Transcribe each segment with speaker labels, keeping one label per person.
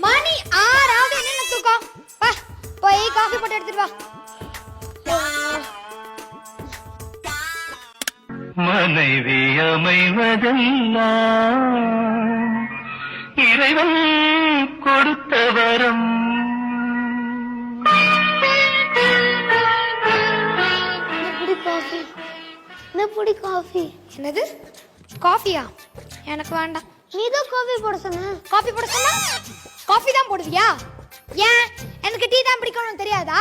Speaker 1: மணி 6 ஆகுது, என்ன தூக்கம்? வா போய் காஃபி போட்டு எடுத்துட்டு வா.
Speaker 2: மனைவி அமைவதெல்லாம் இறைவன் கொடுத்த வரம்.
Speaker 1: காஃபி என்னது? காஃபியா? எனக்கு வேண்டாம். நீ தான் காஃபி போட சொன்ன. காஃபி போட சொன்னா காஃபி தான் போடுவியா? ஏன் எனக்கு டீ தான் பிடிக்கும்னு தெரியாதா?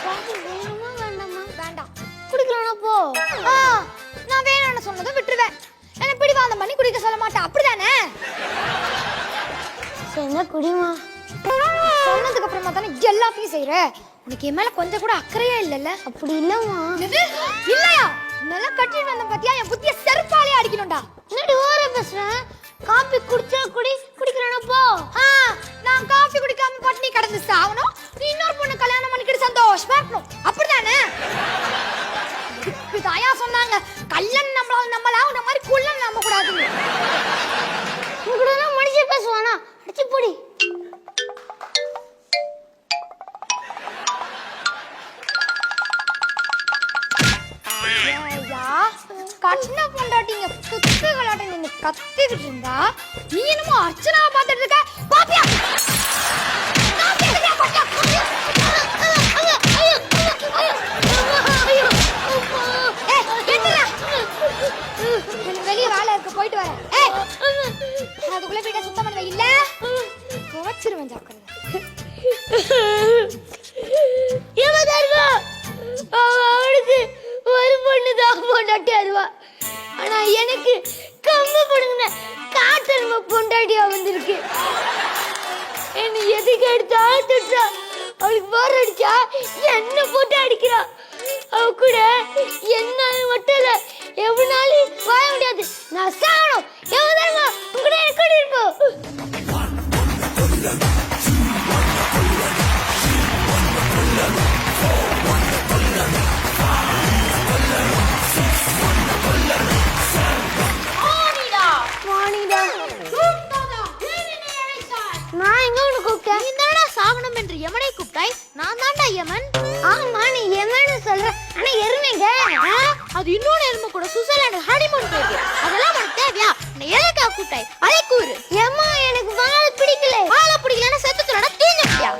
Speaker 1: காஃபி வேணுமா வேண்டாமா? வேண்டாம். குடிக்கலனா போ. நான் வேணும்னு சொன்னதை விட்டுருவேன். என்ன பிடிவாதம் பண்ணி குடிக்க சொல்ல மாட்டேன், அப்படிதானே? என்ன குடிமா? சொன்னதுக்கு அப்புறமா தானே எல்லாத்தையும் செய்யற. உனக்கு என் மேல கொஞ்சம் கூட அக்கறையே இல்லல்ல? அப்படி இல்லம்மா. இல்லையா? நல்லா கட்டிட்டு வந்த பாத்தியா? என் புத்திய செருப்பாலே அடிக்கணும்டா. என்னடி ஓரே பேசுறேன்? காபி குடிச்சா குடிக்கறேனா போ. நான் காபி குடிக்காம பட்டினி கிடந்து சாவணும். நீ இன்னொரு பொண்ணு கல்யாணம் பண்ணிக்கிட்டு சந்தோஷமா இருக்கணும், அப்படிதானே? தாயா சொன்னாங்க கல்யாணம் நம்மளால இந்த மாதிரி குள்ளம் நம்ப கூடாதுன்னு. உங்ககிட்ட மனுஷன் பேசுவானா? அடிச்சு போடி. கண்ண பொண்டாட்டிங்க குத்து கலாட்ட நின்னு கத்திக்கிட்டு இருந்தா நீ என்னமோ அர்ச்சனாவை பார்த்துட்டு இருக்க. பாப்பியா வெளியே வேலை இருக்கு, போயிட்டு வரேன். அதுக்குள்ள வீட்டை சுத்தம் பண்ணுவேன், இல்ல துவச்சிருவேன் ஜாக்கிரதை. அவனுக்கு ஒரு பொண்ணு தான் பொண்டாட்டி அருவா. ஆனா எனக்கு கம்ம பொண்ணுங்க காட்டரும பொண்டாட்டியா வந்திருக்கு. என்ன எதுக்கு எடுத்தாலும் திட்டுறா. அவளுக்கு போர் அடிச்சா என்ன போட்டு அடிக்கிறா. அவ கூட என்ன மட்டும் இல்ல எவ்வளவு வாழ முடியாது. நான் சாகணும். எவ்வளவு உங்ககிட்ட எனக்கு இருப்போம். யமனை கூப்பிட்டாய். நான் தான்டா யமன். ஆமா நீ யமன்னு சொல்ற. ஆனா எருமைங்க அது இன்னொரு எருமை கூட சுவிட்சர்லாந்து ஹனிமூன் போயிருக்கு. அதெல்லாம் உனக்கு தேவையா? நான் எதுக்கா கூப்பிட்டாய்? அதை கூறு. ஏம்மா எனக்கு வாழை பிடிக்கல. வாழை பிடிக்கலன்னா செத்துறடா தீஞ்சிட்டியா?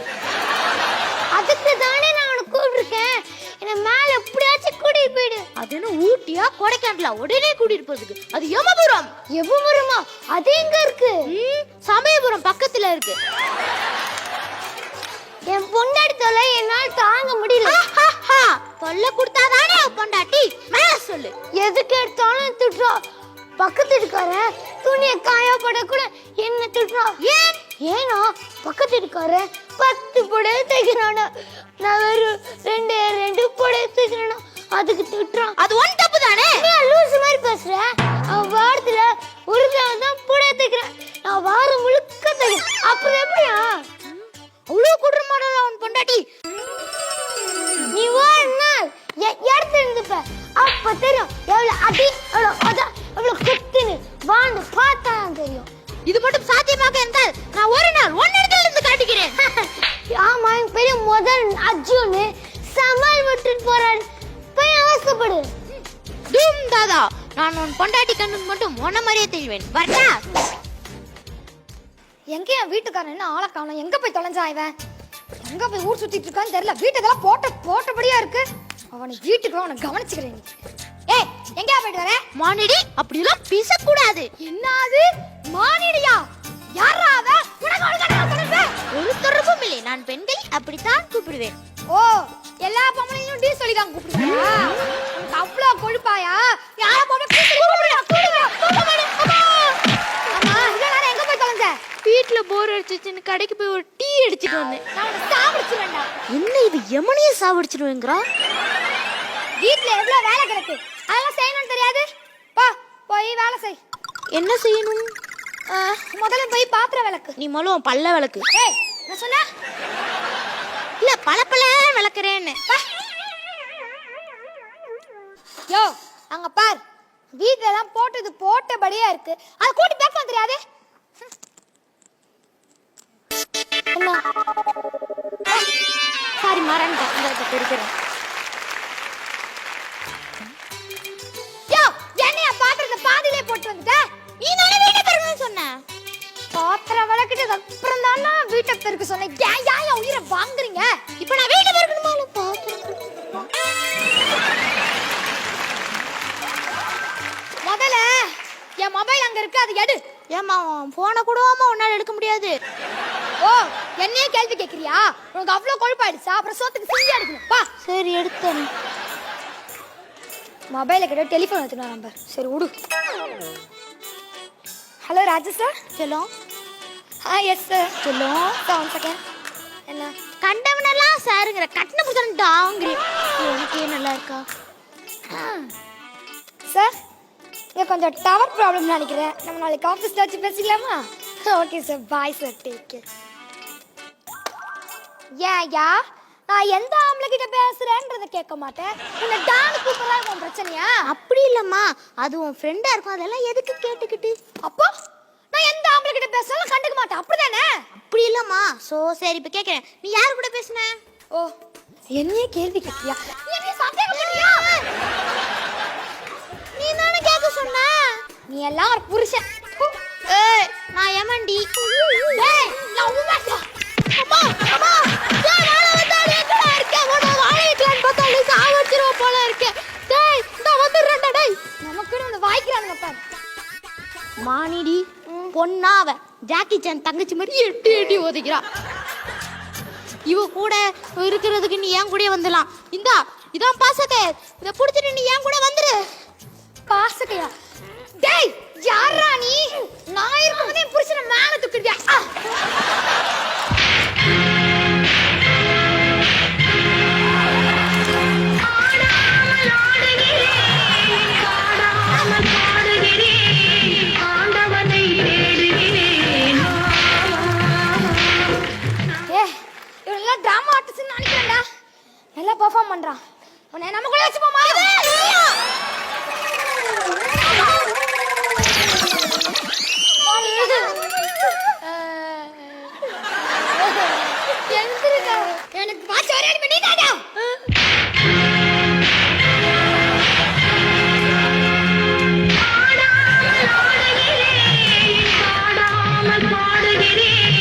Speaker 1: அதுக்கு தானே நான் உனக்கு கூப்பிட்டுருக்கேன். என்ன மேல எப்படியாச்சும் கூட்டிட்டு போயிடு. அது என்ன ஊட்டியா கொடைக்கானலா? உடனே கூட்டிட்டு போறதுக்கு அது யமபுரம். யமபுரமா? அது எங்க இருக்கு? சமயபுரம் பக்கத்துல இருக்கு. என் பொண்டாட்டி தொல்லை என்னால் தாங்க முடியல. தொல்லை கொடுத்தாதானே பொண்டாட்டி? மேல சொல்லு. எதுக்கு எடுத்தாலும் திட்டுறா. பக்கத்து இருக்காரன் துணியை காயப்பட கூட என்ன திட்டுறா. ஏன்னா பக்கத்து இருக்காரன் 10 புடவை தைக்கிறானா, நான் வெறும் 2 புடவை தைக்கிறேனா அதுக்கு திட்டுறான். அது ஒன் தப்பு தானே? லூசு மாதிரி பேசுற. அவன் வாரத்துல ஒரு தடவை தான் புடவை தைக்கிறேன், நான் வாரம் முழுக்க தைக்கிறேன். அப்ப எப்படியா அவ்வளவு கூடுற மாடல அவன் பொண்டாட்டி? நீ ஒரு நாள் எடுத்து இருந்துப்ப அப்ப தெரியும் எவ்வளவு அடி எவ்வளவு குத்துன்னு வாழ்ந்து பார்த்தா தெரியும். இது மட்டும் சாத்தியமாக இருந்தால் நான் ஒரு நாள் ஒன்னு இடத்துல இருந்து காட்டிக்கிறேன். ஆமா என் பெரிய முதல் அர்ஜுன் சமால் விட்டுட்டு போறாரு. போய் அவசப்படு. தூம் தாதா, நான் உன் பொண்டாட்டி கண்ணுக்கு மட்டும் ஒன்ன மாதிரியே தெரிவேன். வரட்டா? எங்க என் வீட்டுக்காரன் என்ன ஆளை காணோம்? எங்க போய் தொலைஞ்சா இவன்? எங்க போய் ஊர் சுத்திட்டு இருக்கான்னு தெரியல. வீட்டெல்லாம் போட்டபடியா இருக்கு. அவனை வீட்டுக்கு அவனை கவனிச்சுக்கிறேன். ஏய் எங்க போயிட்டு வர? மானிடி அப்படிலாம் பேசக்கூடாது. என்னது மானிடியா? யாரா அவ? உனக்கு ஒரு தொடர்பும் இல்லை. நான் பெண்களை அப்படித்தான் கூப்பிடுவேன். ஓ எல்லா பொம்பளையும் டீ சொல்லிதான் கூப்பிடுவா? அவ்வளவு கொழுப்பாயா? யார பொம்பளை கூப்பிடுறா? வீட்டுல போர் அடிச்சிச்சுன்னு கடைக்கு போய் ஒரு டீ அடிச்சிட்டு வந்தேன். என்ன இது யமனையே சாவடிச்சிடுவேங்கிறா? வீட்டுல எவ்வளவு வேலை கிடக்கு, அதெல்லாம் செய்யணும்னு தெரியாது. போய் வேலை செய். என்ன செய்யணும்? முதல்ல போய் பாத்திரம் விளக்கு. நீ முதல்ல பல்ல விளக்கு. ஏய் நான் சொன்ன இல்ல பல விளக்குறேன்னு. யோ அங்க பார், வீட்டுல எல்லாம் போட்டபடியா இருக்கு. அது கூட்டி பேக்க தெரியாது. இருக்கிறேன். யோ, என்னைய பாத்திரத்தை பாதியிலே போட்டு வந்துட்ட? நீ தானே வீட்டை பெருக்கணும்னு சொன்ன. பாத்திரம் விளக்கிட்டு அப்புறம் தானா வீட்டை பெருக்க சொன்னேன். ஏன் உயிரை வாங்குறீங்க? இப்ப நான் வீட்டை பெருக்கணுமா? முதல்ல என் மொபைல் அங்க இருக்கு, அதை எடு. ஏமா போன கூடவாமா உன்னால எடுக்க முடியாது. ஓ, என்னையே கேள்வி கேக்குறியா? உனக்கு அவ்வளவு கொழுப்பாயிடுச்சா? அப்புறம் சோத்துக்கு செஞ்சு எடுக்கணும். வா. சரி, எடுத்தேன். மொபைல கிட்ட டெலிஃபோன் வச்சுக்கலாம் நம்பர். சரி விடு. Hello Raju sir. Cello. Yes sir. Cello. 1 second. என்ன கண்டவனெல்லாம் சாருங்கிற கட்டண புத்தகம் டாங்கிரி. எனக்கு நல்லா இருக்கா சார்? இங்கே கொஞ்சம் டவர் ப்ராப்ளம் நினைக்கிறேன். நம்ம நாளைக்கு ஆஃபீஸில் வச்சு பேசிக்கலாமா? Okay sir, bye sir, take care. ஏயா, நான் எந்த ஆம்பளை கிட்ட பேசுறேன்றத கேட்க மாட்டேன். உன்னை டான்னு கூப்பிடுறா உன் பிரச்சனையா? அப்படி இல்லம்மா, அது உன் ஃப்ரெண்டா இருக்கும். அதெல்லாம் எதுக்கு கேட்டுக்கிட்டு? அப்போ நான் எந்த ஆம்பளை கிட்ட பேசுறாலும் கண்டுக்க மாட்டேன், அப்படிதானே? அப்படி இல்லம்மா. சரி, இப்ப கேட்கிறேன், நீ யாரு கூட பேசுன? ஓ, என்னையே கேள்வி கேட்கிறியா? என்னைய சந்தேகப்படுறியா? நீ தானே கேட்க சொன்ன. நீ எல்லாம் ஒரு புருஷன். ஏய், நான் ஏமாண்டி. ஏய், நான் உமாடா. அம்மா, அம்மா, டேய் நான் வந்தாலே எங்கடா இருக்க? உன வாழைக்கலான்னு பார்த்தா நீ சாவச்சிரோ போல இருக்க. டேய், நான் வந்துறேன்டா டேய். நமக்கு வந்து வாய்க்கறானுங்க பாரு. மானிடி பொண்ணாவ ஜாக்கி சான் தங்கச்சி மாதிரி எட்டி ஓதிக்கிறா. இவ கூட இருக்கிறதுக்கு நீ ஏன் கூட வந்துடலாம். இதான் பாசக்கை. இதை பிடிச்சிட்டு நீ ஏன் கூட வந்துரு. பாசக்கையா? டேய், யாரா நீ? நான் இருக்கும்போதே புருஷனை மேல தூக்கிட்டியா? Drama artist நினைக்கிறேன்டா. நல்லா பெர்ஃபார்ம் பண்றான். உன்னை நம்ம கூட வச்சு போமா? எனக்கு வாட்ச் ஒரே பண்ணி தாடா. பாடாமல் பாடுகிறேன்